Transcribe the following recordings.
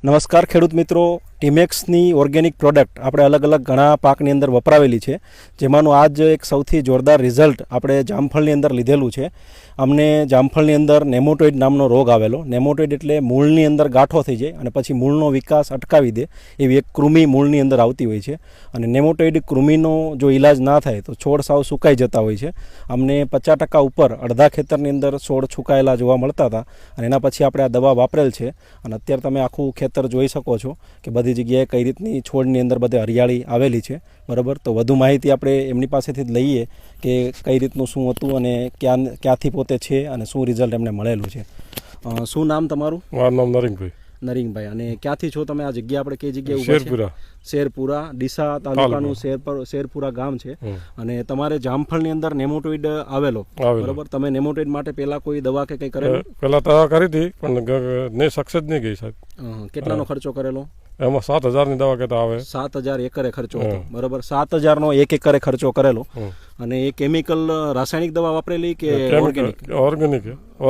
નમસ્કાર ખેડૂત મિત્રો, ટીમેક્સની ઓર્ગેનિક પ્રોડક્ટ આપણે અલગ અલગ ઘણા પાકની અંદર વપરાવેલી છે, જેમાંનું આજ એક સૌથી જોરદાર રિઝલ્ટ આપણે જામફળની અંદર લીધેલું છે. અમને જામફળની અંદર નેમોટોઇડ નામનો રોગ આવેલો. નેમોટોઇડ એટલે મૂળની અંદર ગાંઠો થઈ જાય અને પછી મૂળનો વિકાસ અટકાવી દે એવી એક કૃમિ મૂળની અંદર આવતી હોય છે. અને નેમોટોઇડ કૃમિનો જો ઇલાજ ના થાય તો છોડ સાવ સુકાઈ જતા હોય છે. અમને 50% ઉપર અડધા ખેતરની અંદર છોડ સુકાયેલા જોવા મળતા હતા અને એના પછી આપણે આ દવા વાપરેલ છે. અને અત્યારે તમે આખું ખેતર જોઈ શકો છો કે બધી જગ્યાએ કઈ રીતની છોડની અંદર બધે હરિયાળી આવેલી છે. બરાબર, તો વધુ માહિતી આપણે એમની પાસેથી જ લઈએ કે કઈ રીતનું શું હતું અને ક્યાંથી પોતે છે અને શું રિઝલ્ટ એમને મળેલું છે. શું નામ તમારું? મારું નામ નરીંગભાઈ. નરીંગભાઈ, અને ક્યાંથી છો તમે? આ જગ્યા આપણે કઈ જગ્યાએ ઊભા છે? શેરપુરા, ડીસા તાલુકાનું શેરપુરા ગામ છે. અને તમારે જામફળની અંદર નેમોટોઇડ આવેલો, બરાબર. તમે નેમોટોઇડ માટે પહેલા કોઈ દવા કે કંઈ કરેલું? પહેલા દવા કરી હતી પણ સક્સેસ નહીં ગઈ સાહેબ. કેટલાનો ખર્ચો કરેલો? એમાં 7,000ની દવા કહેતા આવે. 7,000 એકરે ખર્ચો હતો, બરાબર. 7,000નો એક એકરે ખર્ચો કરેલો. અને એ કેમિકલ રાસાયણિક દવા વાપરેલી કે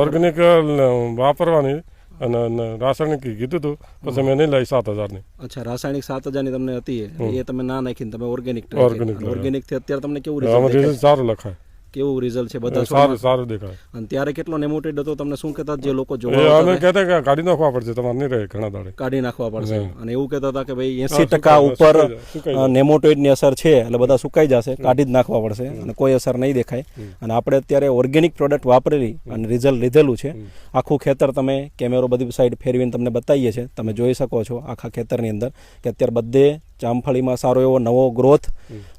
ઓર્ગેનિક વાપરવાની અને રાસાયણિક કીધું હતું, પછી મેં નહીં લાવી 7,000ની. અચ્છા, રાસાયણિક 7,000ની તમને હતી, એ તમે ના નાખીને તમે ઓર્ગેનિક થી અત્યારે તમને કેવું રિઝલ્ટ સારું લખાય? કેવું રિઝલ્ટ છે? બધા સારું દેખાય. અને ત્યારે કેટલો નેમોટોઇડ હતો તમને શું કહેતા જે લોકો અમે કહેતા કે કાઢી નાખવા પડશે, તમારે નહીં રહે ઘણા દાડે કાઢી નાખવા પડશે. અને એવું કહેતા હતા કે ભાઈ 80% ઉપર નેમોટોઇડની અસર છે એટલે બધા સુકાઈ જશે, કાઢી જ નાખવા પડશે અને કોઈ અસર નહીં દેખાય. અને આપણે અત્યારે ઓર્ગેનિક પ્રોડક્ટ વાપરેલી અને રિઝલ્ટ લીધેલું છે. આખું ખેતર તમે કેમેરો બધી સાઈડ ફેરવીને તમને બતાવીએ છીએ, તમે જોઈ શકો છો આખા ખેતરની અંદર કે અત્યારે બધે જામફળીમાં સારો એવો નવો ગ્રોથ,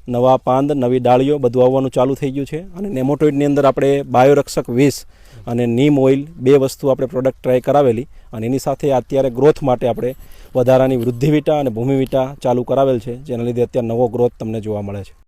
નવા પાંદ, નવી ડાળીઓ બધું આવવાનું ચાલુ થઈ ગયું છે. અને નેમોટોઇડની અંદર આપણે બાયોરક્ષક 20 અને નીમ ઓઇલ 2 વસ્તુ આપણે પ્રોડક્ટ ટ્રાય કરાવેલી. અને એની સાથે અત્યારે ગ્રોથ માટે આપણે વધારાની વૃદ્ધિ વિટા અને ભૂમિ વિટા ચાલુ કરાવેલ છે, જેના લીધે અત્યારે નવો ગ્રોથ તમને જોવા મળે છે.